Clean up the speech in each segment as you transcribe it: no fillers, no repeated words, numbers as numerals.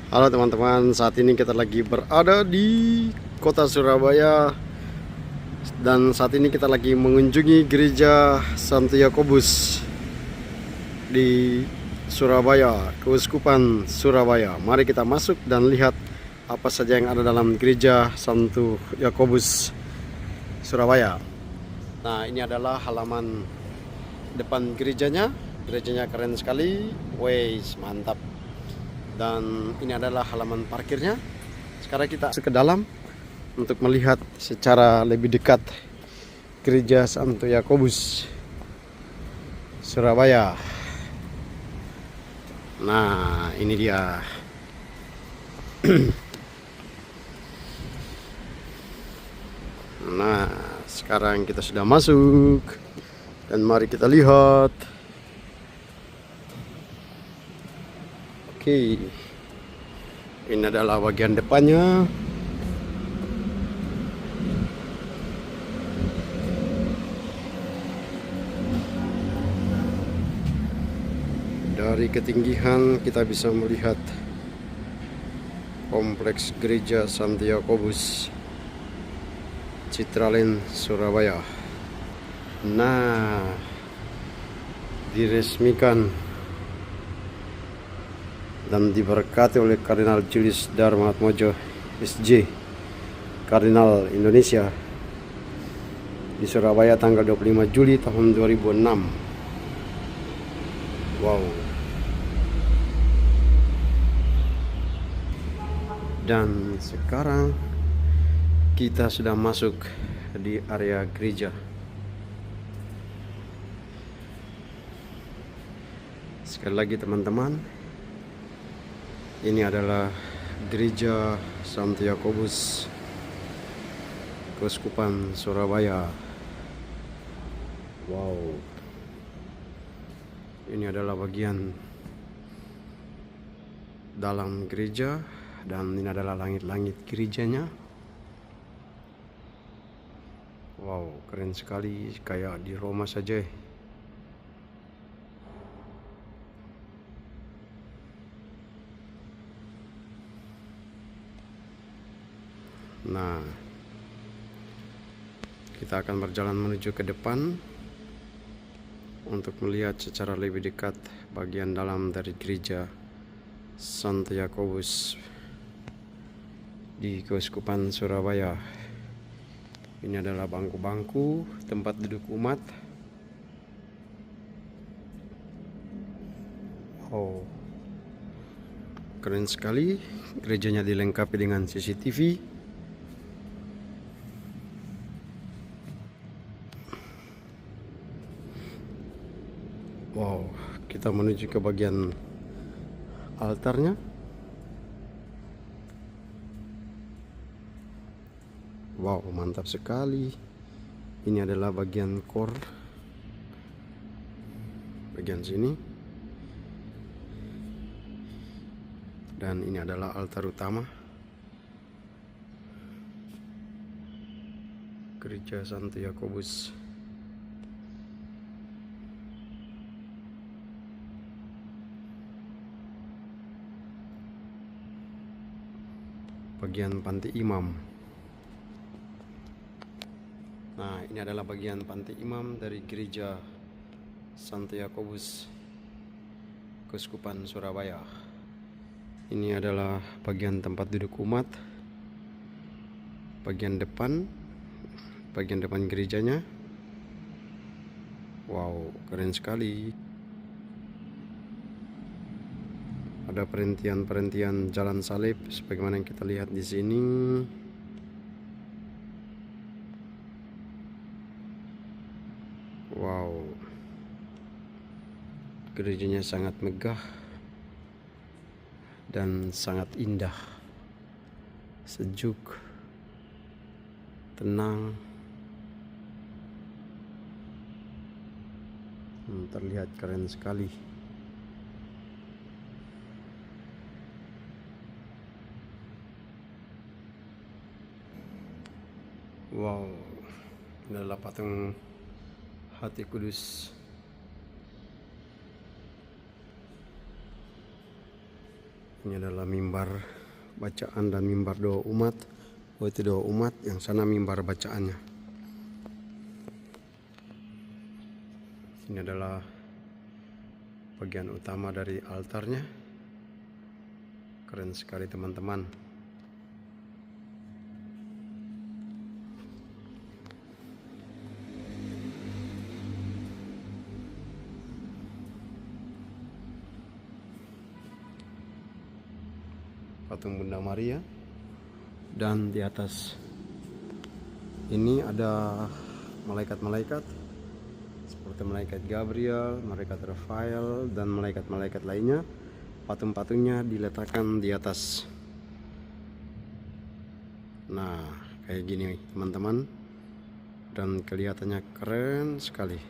Halo teman-teman, saat ini kita lagi berada di kota Surabaya dan saat ini kita lagi mengunjungi gereja Santo Yakobus di Surabaya, Keuskupan Surabaya. Mari kita masuk dan lihat apa saja yang ada dalam gereja Santo Yakobus Surabaya. Nah, ini adalah halaman depan gerejanya. Gerejanya keren sekali. Weis, mantap. Dan ini adalah halaman parkirnya. Sekarang kita masuk ke dalam untuk melihat secara lebih dekat gereja Santo Yakobus Surabaya. Nah, ini dia. Nah, sekarang kita sudah masuk dan mari kita lihat. Oke, ini adalah bagian depannya. Dari ketinggian kita bisa melihat kompleks gereja Santo Yakobus Citraland, Surabaya. Nah, diresmikan dan diberkati oleh Kardinal Julius Darmatmojo SJ, Kardinal Indonesia, di Surabaya tanggal 25 Juli tahun 2006. Wow. Dan sekarang kita sudah masuk di area gereja. Sekali lagi teman-teman, ini adalah gereja Santo Yakobus Keuskupan Surabaya. Wow. Ini adalah bagian dalam gereja dan ini adalah langit-langit gerejanya. Wow, keren sekali, kayak di Roma saja. Nah, kita akan berjalan menuju ke depan untuk melihat secara lebih dekat bagian dalam dari gereja Santo Yakobus di Keuskupan Surabaya. Ini adalah bangku-bangku tempat duduk umat. Oh, keren sekali. Gerejanya dilengkapi dengan CCTV. Wow, kita menuju ke bagian altarnya. Wow, mantap sekali. Ini adalah bagian core, bagian sini. Dan ini adalah altar utama gereja Santo Yakobus. Bagian panti imam. Nah, ini adalah bagian panti imam dari gereja Santo Yakobus Keuskupan Surabaya. Ini adalah bagian tempat duduk umat, bagian depan gerejanya. Wow, keren sekali. Ada perhentian jalan salib sebagaimana yang kita lihat di sini. Wow. Gerejanya sangat megah dan sangat indah. Sejuk, tenang. Terlihat keren sekali. Wow, ini adalah patung Hati Kudus. Ini adalah mimbar bacaan dan mimbar doa umat. Oh, itu doa umat, yang sana mimbar bacaannya. Ini adalah bagian utama dari altarnya. Keren sekali teman-teman. Patung Bunda Maria, dan di atas ini ada malaikat-malaikat seperti malaikat Gabriel, malaikat Rafael, dan malaikat-malaikat lainnya. Patung-patungnya diletakkan di atas. Nah, kayak gini teman-teman, dan kelihatannya keren sekali.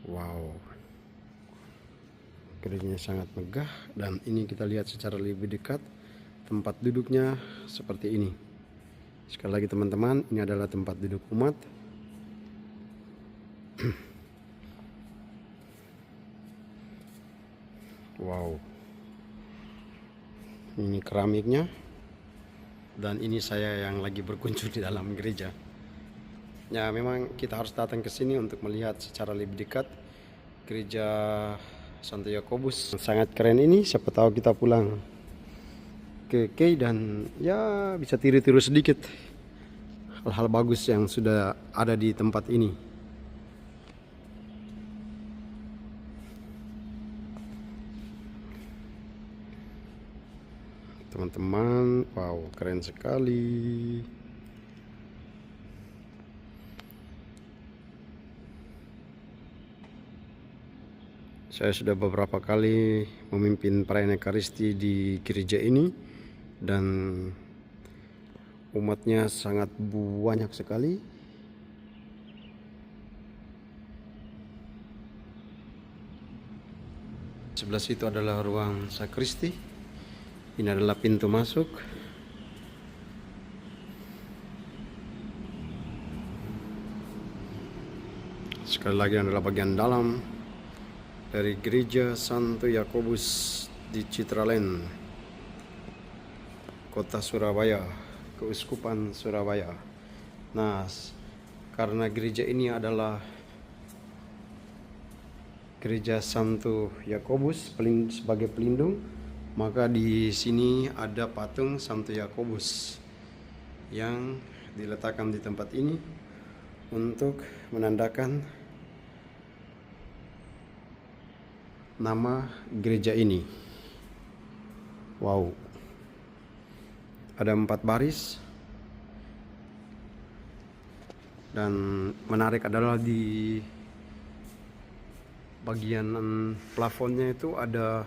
Wow, gerejanya sangat megah, dan ini kita lihat secara lebih dekat tempat duduknya seperti ini. Sekali lagi teman-teman, ini adalah tempat duduk umat. Wow, ini keramiknya, dan ini saya yang lagi berkunjung di dalam gereja. Ya, memang kita harus datang ke sini untuk melihat secara lebih dekat gereja Santo Yakobus. Sangat keren ini, siapa tahu kita pulang ke Kei dan ya bisa tiru-tiru sedikit hal-hal bagus yang sudah ada di tempat ini. Teman-teman, wow, keren sekali. Saya sudah beberapa kali memimpin perayaan Ekaristi di gereja ini, dan umatnya sangat banyak sekali. Sebelah situ adalah ruang sakristi. Ini adalah pintu masuk. Sekali lagi adalah bagian dalam dari gereja Santo Yakobus di Citraland, Kota Surabaya, Keuskupan Surabaya. Nah, karena gereja ini adalah gereja Santo Yakobus sebagai pelindung, maka di sini ada patung Santo Yakobus yang diletakkan di tempat ini untuk menandakan nama gereja ini. Wow, ada 4 baris, dan menarik adalah di bagian plafonnya itu ada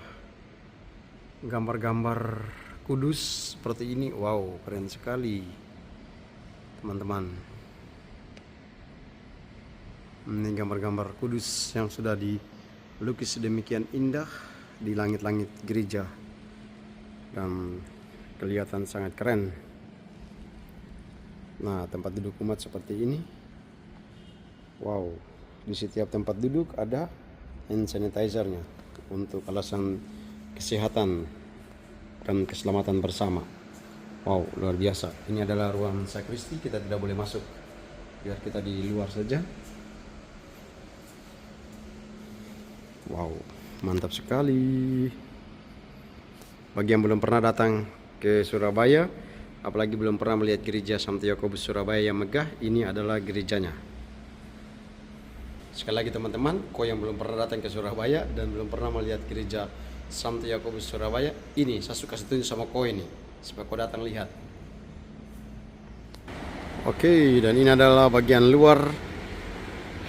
gambar-gambar kudus seperti ini. Wow, keren sekali teman-teman. Ini gambar-gambar kudus yang sudah dilukis sedemikian indah di langit-langit gereja, dan kelihatan sangat keren. Nah, tempat duduk umat seperti ini. Wow, di setiap tempat duduk ada hand sanitizer-nya untuk alasan kesehatan dan keselamatan bersama. Wow, luar biasa. Ini adalah ruang sakristi, kita tidak boleh masuk, biar kita di luar saja. Wow, mantap sekali. Bagi yang belum pernah datang ke Surabaya, apalagi belum pernah melihat gereja Santo Yakobus Surabaya yang megah, ini adalah gerejanya. Sekali lagi teman-teman, kau yang belum pernah datang ke Surabaya dan belum pernah melihat gereja Santo Yakobus Surabaya, ini saya suka setuju sama kau ini, supaya kau datang lihat. Oke, dan ini adalah bagian luar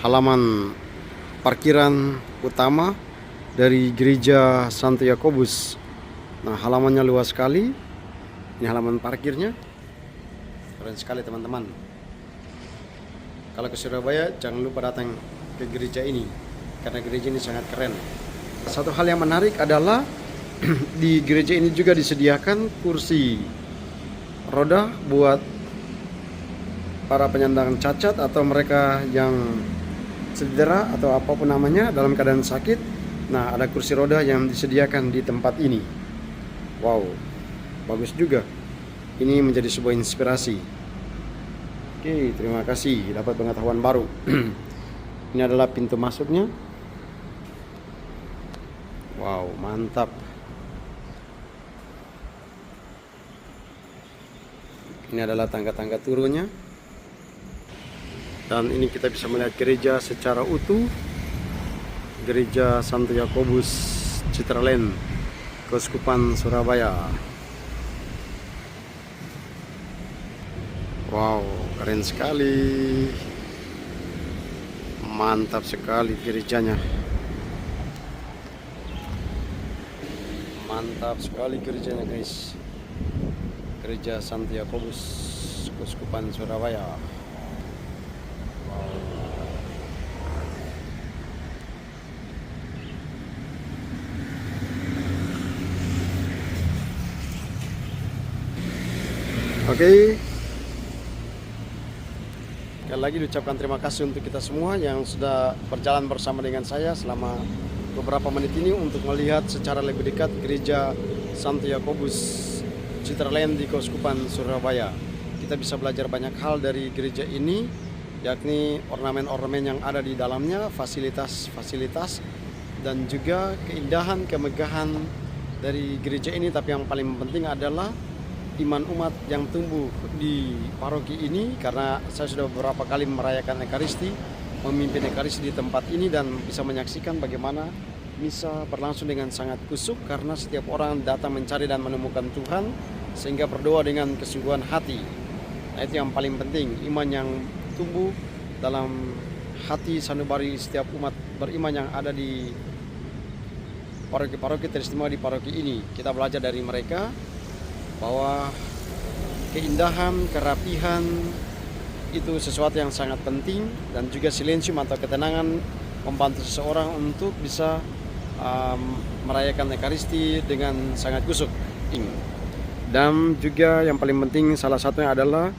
halaman parkiran utama dari gereja Santo Yakobus. Nah, halamannya luas sekali. Ini halaman parkirnya. Keren sekali teman-teman. Kalau ke Surabaya jangan lupa datang ke gereja ini, karena gereja ini sangat keren. Satu hal yang menarik adalah di gereja ini juga disediakan kursi roda buat para penyandang cacat atau mereka yang cedera atau apapun namanya dalam keadaan sakit. Nah, ada kursi roda yang disediakan di tempat ini. Wow, bagus juga. Ini menjadi sebuah inspirasi. Oke, terima kasih dapat pengetahuan baru. Ini adalah pintu masuknya. Wow, mantap. Ini adalah tangga-tangga turunnya. Dan ini kita bisa melihat gereja secara utuh. Gereja Santo Yakobus Citraland, Keuskupan Surabaya. Wow, keren sekali. Mantap sekali gerejanya. Mantap sekali gerejanya, guys. Gereja Santo Yakobus Keuskupan Surabaya. Oke. Sekali lagi diucapkan terima kasih untuk kita semua yang sudah berjalan bersama dengan saya selama beberapa menit ini untuk melihat secara lebih dekat gereja Santo Yakobus Citraland di Keuskupan Surabaya. Kita bisa belajar banyak hal dari gereja ini, yakni ornamen-ornamen yang ada di dalamnya, fasilitas-fasilitas, dan juga keindahan, kemegahan dari gereja ini. Tapi yang paling penting adalah iman umat yang tumbuh di paroki ini, karena saya sudah beberapa kali merayakan Ekaristi, memimpin Ekaristi di tempat ini, dan bisa menyaksikan bagaimana misa berlangsung dengan sangat kusuk karena setiap orang datang mencari dan menemukan Tuhan sehingga berdoa dengan kesungguhan hati. Nah, itu yang paling penting, iman yang tumbuh dalam hati sanubari setiap umat beriman yang ada di paroki-paroki teristimewa di paroki ini. Kita belajar dari mereka bahwa keindahan, kerapihan itu sesuatu yang sangat penting, dan juga silensium atau ketenangan membantu seseorang untuk bisa merayakan Ekaristi dengan sangat kusuk. Dan juga yang paling penting salah satunya adalah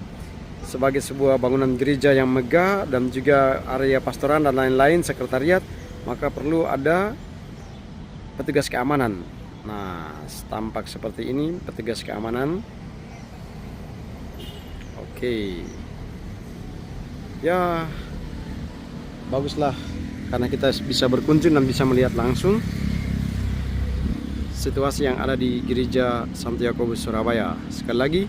sebagai sebuah bangunan gereja yang megah dan juga area pastoran dan lain-lain, sekretariat, maka perlu ada petugas keamanan. Nah, tampak seperti ini petugas keamanan. Oke. Ya, baguslah karena kita bisa berkunjung dan bisa melihat langsung situasi yang ada di gereja Santo Yakobus Surabaya. Sekali lagi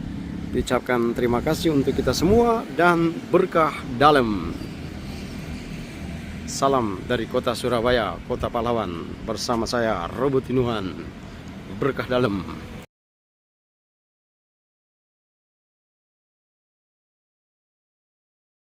diucapkan terima kasih untuk kita semua dan berkah dalam. Salam dari kota Surabaya, kota pahlawan, bersama saya Robot Tinuhan. Berkah dalam.